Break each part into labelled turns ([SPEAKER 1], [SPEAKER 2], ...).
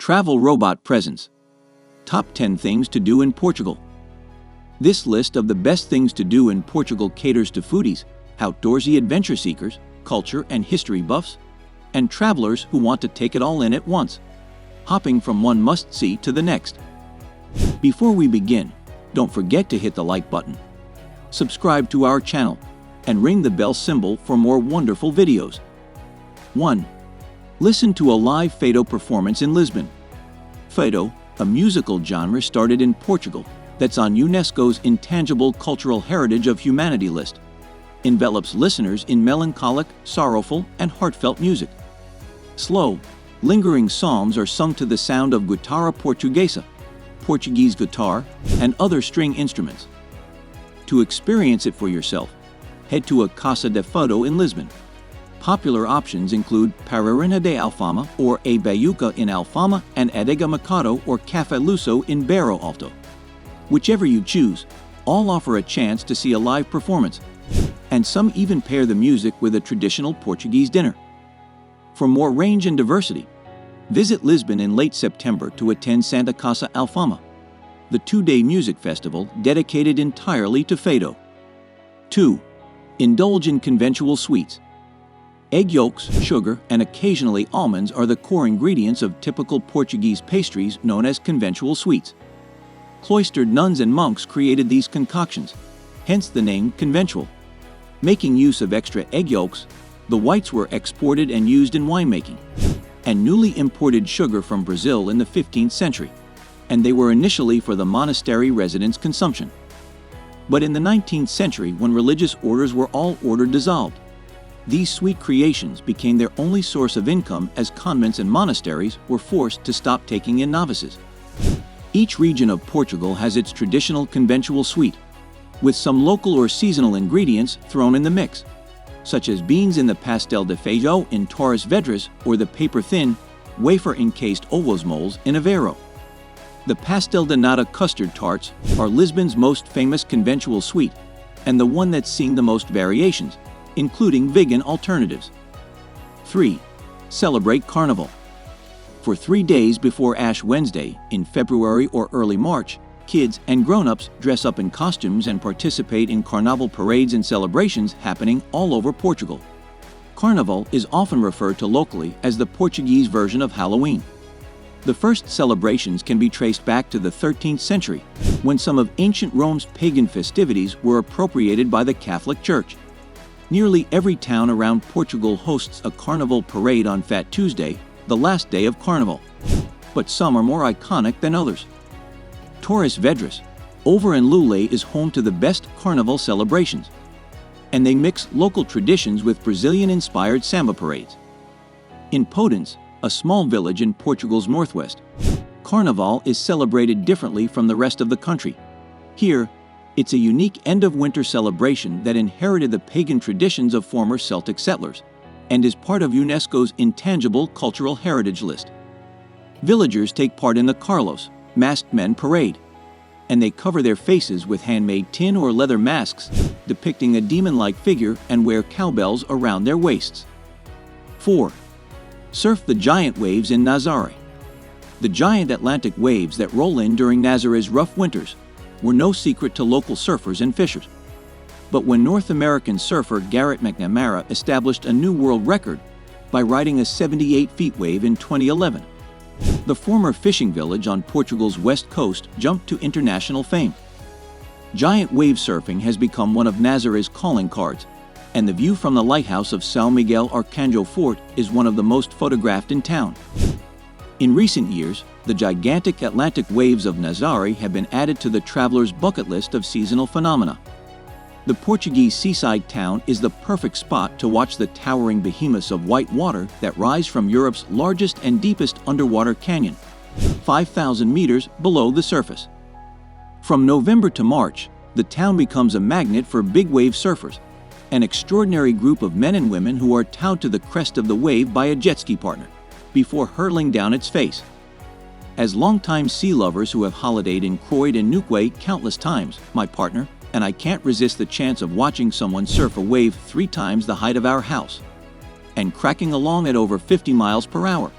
[SPEAKER 1] Travel Robot Presents. Top 10 Things to Do in Portugal. This list of the best things to do in Portugal caters to foodies, outdoorsy adventure seekers, culture and history buffs, and travelers who want to take it all in at once, hopping from one must-see to the next. Before we begin, don't forget to hit the like button, subscribe to our channel, and ring the bell symbol for more wonderful videos. 1. Listen to a live Fado performance in Lisbon. Fado, a musical genre started in Portugal that's on UNESCO's Intangible Cultural Heritage of Humanity list, envelops listeners in melancholic, sorrowful, and heartfelt music. Slow, lingering psalms are sung to the sound of guitarra portuguesa, Portuguese guitar, and other string instruments. To experience it for yourself, head to a Casa de Fado in Lisbon. Popular options include Paririna de Alfama or A Baiuca in Alfama and Adega Mercado or Café Luso in Barro Alto. Whichever you choose, all offer a chance to see a live performance, and some even pair the music with a traditional Portuguese dinner. For more range and diversity, visit Lisbon in late September to attend Santa Casa Alfama, the two-day music festival dedicated entirely to Fado. 2. Indulge in conventual sweets. Egg yolks, sugar, and occasionally almonds are the core ingredients of typical Portuguese pastries known as conventual sweets. Cloistered nuns and monks created these concoctions, hence the name conventual. Making use of extra egg yolks, the whites were exported and used in winemaking, and newly imported sugar from Brazil in the 15th century, and they were initially for the monastery residents' consumption. But in the 19th century, when religious orders were all ordered dissolved, these sweet creations became their only source of income as convents and monasteries were forced to stop taking in novices. Each region of Portugal has its traditional conventual sweet, with some local or seasonal ingredients thrown in the mix, such as beans in the pastel de feijão in Torres Vedras or the paper-thin, wafer-encased ovos molds in Aveiro. The pastel de nata custard tarts are Lisbon's most famous conventual sweet, and the one that's seen the most variations, including vegan alternatives. 3. Celebrate Carnaval. For 3 days before Ash Wednesday, in February or early March, kids and grown-ups dress up in costumes and participate in Carnaval parades and celebrations happening all over Portugal. Carnaval is often referred to locally as the Portuguese version of Halloween. The first celebrations can be traced back to the 13th century, when some of ancient Rome's pagan festivities were appropriated by the Catholic Church. Nearly every town around Portugal hosts a carnival parade on Fat Tuesday, the last day of Carnival, but some are more iconic than others. Torres Vedras, over in Lule, is home to the best carnival celebrations, and they mix local traditions with Brazilian-inspired samba parades. In Potens, a small village in Portugal's northwest, Carnaval is celebrated differently from the rest of the country. Here, it's a unique end-of-winter celebration that inherited the pagan traditions of former Celtic settlers and is part of UNESCO's Intangible Cultural Heritage list. Villagers take part in the Carlos, masked men parade, and they cover their faces with handmade tin or leather masks depicting a demon-like figure and wear cowbells around their waists. 4. Surf the giant waves in Nazaré. The giant Atlantic waves that roll in during Nazaré's rough winters were no secret to local surfers and fishers. But when North American surfer Garrett McNamara established a new world record by riding a 78-foot wave in 2011, the former fishing village on Portugal's west coast jumped to international fame. Giant wave surfing has become one of Nazaré's calling cards, and the view from the lighthouse of São Miguel Arcanjo Fort is one of the most photographed in town. In recent years, the gigantic Atlantic waves of Nazaré have been added to the traveler's bucket list of seasonal phenomena. The Portuguese seaside town is the perfect spot to watch the towering behemoths of white water that rise from Europe's largest and deepest underwater canyon, 5,000 meters below the surface. From November to March, the town becomes a magnet for big wave surfers, an extraordinary group of men and women who are towed to the crest of the wave by a jet ski partner, before hurtling down its face. As longtime sea lovers who have holidayed in Croyd and Nuque countless times, my partner and I can't resist the chance of watching someone surf a wave 3 times the height of our house, and cracking along at over 50 miles per hour.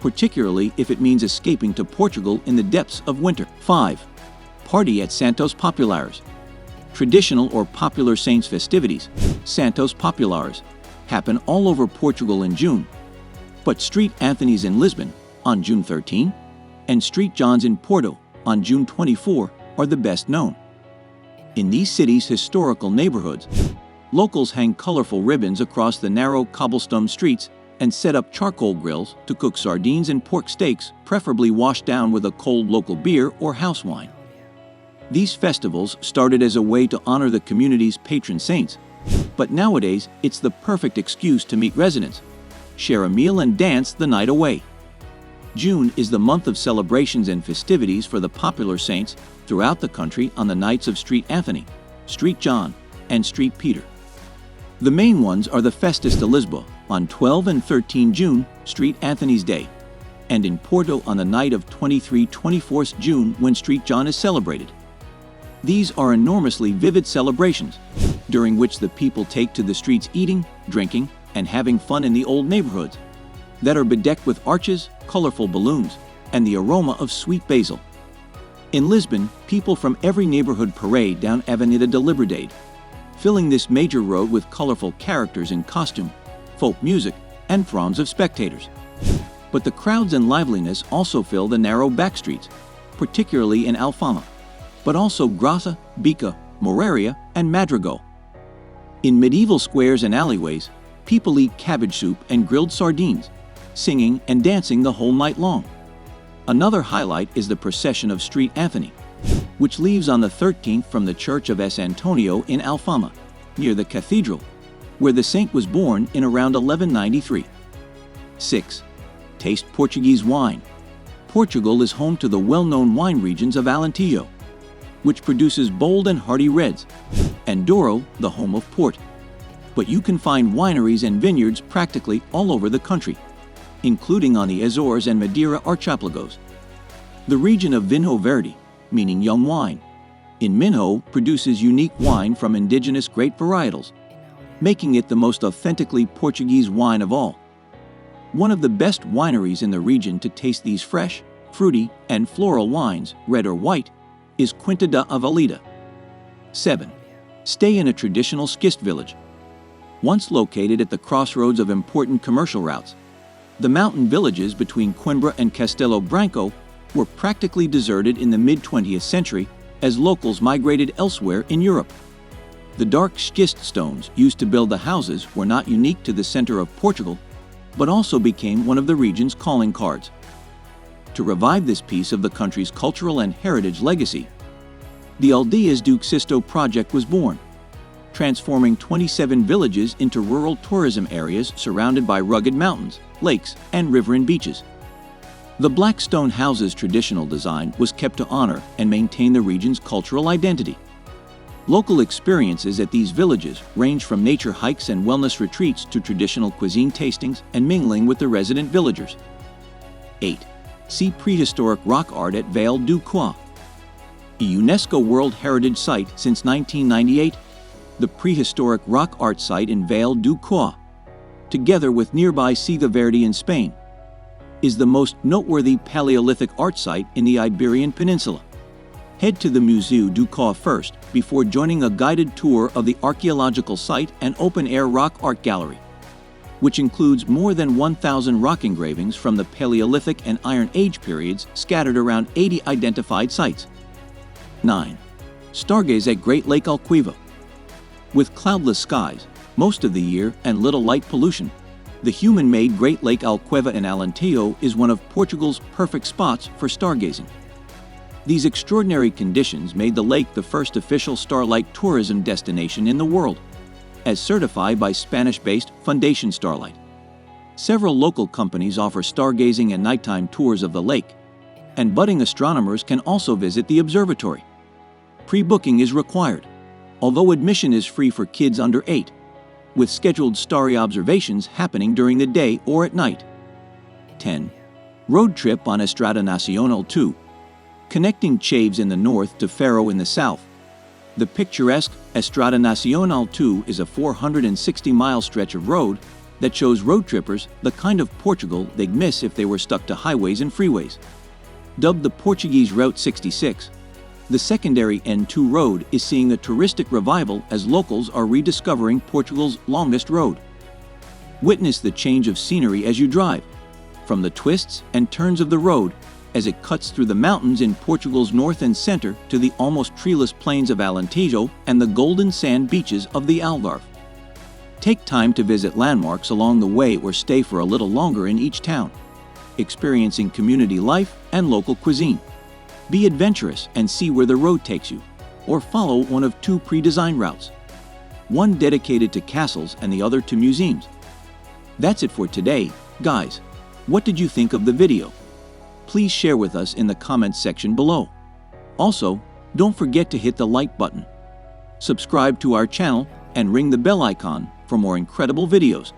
[SPEAKER 1] particularly if it means escaping to Portugal in the depths of winter. 5. Party at Santos Populares. Traditional or popular saints festivities, Santos Populares, happen all over Portugal in June, but Street Anthony's in Lisbon on June 13 and Street John's in Porto on June 24 are the best known. In these cities' historical neighborhoods, locals hang colorful ribbons across the narrow cobblestone streets and set up charcoal grills to cook sardines and pork steaks, preferably washed down with a cold local beer or house wine. These festivals started as a way to honor the community's patron saints, but nowadays it's the perfect excuse to meet residents, share a meal and dance the night away. June is the month of celebrations and festivities for the popular saints throughout the country on the nights of Street Anthony, Street John, and Street Peter. The main ones are the Festas de Lisboa on 12 and 13 June, Street Anthony's Day, and in Porto on the night of 23-24 June when Street John is celebrated. These are enormously vivid celebrations, during which the people take to the streets eating, drinking, and having fun in the old neighborhoods that are bedecked with arches, colorful balloons, and the aroma of sweet basil. In Lisbon, people from every neighborhood parade down Avenida de Liberdade, filling this major road with colorful characters in costume, folk music, and throngs of spectators. But the crowds and liveliness also fill the narrow back streets, particularly in Alfama, but also Graça, Bica, Moraria, and Madrigal. In medieval squares and alleyways, people eat cabbage soup and grilled sardines, singing and dancing the whole night long. Another highlight is the procession of Street Anthony, which leaves on the 13th from the Church of S. Antonio in Alfama, near the cathedral, where the saint was born in around 1193. 6. Taste Portuguese wine. Portugal is home to the well-known wine regions of Alentejo, which produces bold and hearty reds, and Douro, the home of port. But you can find wineries and vineyards practically all over the country, including on the Azores and Madeira archipelagos. The region of Vinho Verde, meaning young wine, in Minho produces unique wine from indigenous grape varietals, making it the most authentically Portuguese wine of all. One of the best wineries in the region to taste these fresh, fruity, and floral wines, red or white, is Quinta da Avalida. 7. Stay in a traditional Schist village. Once located at the crossroads of important commercial routes, the mountain villages between Coimbra and Castelo Branco were practically deserted in the mid-20th century as locals migrated elsewhere in Europe. The dark schist stones used to build the houses were not unique to the center of Portugal, but also became one of the region's calling cards. To revive this piece of the country's cultural and heritage legacy, the Aldeias do Xisto project was born, transforming 27 villages into rural tourism areas surrounded by rugged mountains, lakes, and riverine beaches. The black stone house's traditional design was kept to honor and maintain the region's cultural identity. Local experiences at these villages range from nature hikes and wellness retreats to traditional cuisine tastings and mingling with the resident villagers. 8. See prehistoric rock art at Vale do Cois. A UNESCO World Heritage Site since 1998, the prehistoric rock art site in Vale do Cois, together with nearby Ciudad Verde in Spain, is the most noteworthy Paleolithic art site in the Iberian Peninsula. Head to the Museu do Cois first before joining a guided tour of the archaeological site and open-air rock art gallery, which includes more than 1,000 rock engravings from the Paleolithic and Iron Age periods scattered around 80 identified sites. 9. Stargaze at Great Lake Alqueva. With cloudless skies most of the year and little light pollution, the human-made Great Lake Alqueva in Alentejo is one of Portugal's perfect spots for stargazing. These extraordinary conditions made the lake the first official starlight tourism destination in the world, as certified by Spanish-based Fundación Starlight. Several local companies offer stargazing and nighttime tours of the lake, and budding astronomers can also visit the observatory. Pre-booking is required, although admission is free for kids under 8, with scheduled starry observations happening during the day or at night. 10. Road trip on Estrada Nacional 2. Connecting Chaves in the north to Faro in the south, the picturesque Estrada Nacional 2 is a 460-mile stretch of road that shows road trippers the kind of Portugal they'd miss if they were stuck to highways and freeways. Dubbed the Portuguese Route 66, the secondary N2 road is seeing a touristic revival as locals are rediscovering Portugal's longest road. Witness the change of scenery as you drive, from the twists and turns of the road as it cuts through the mountains in Portugal's north and center to the almost treeless plains of Alentejo and the golden sand beaches of the Algarve. Take time to visit landmarks along the way or stay for a little longer in each town, experiencing community life and local cuisine. Be adventurous and see where the road takes you, or follow one of two pre-designed routes, one dedicated to castles and the other to museums. That's it for today, guys. What did you think of the video? Please share with us in the comments section below. Also, don't forget to hit the like button, subscribe to our channel, and ring the bell icon for more incredible videos.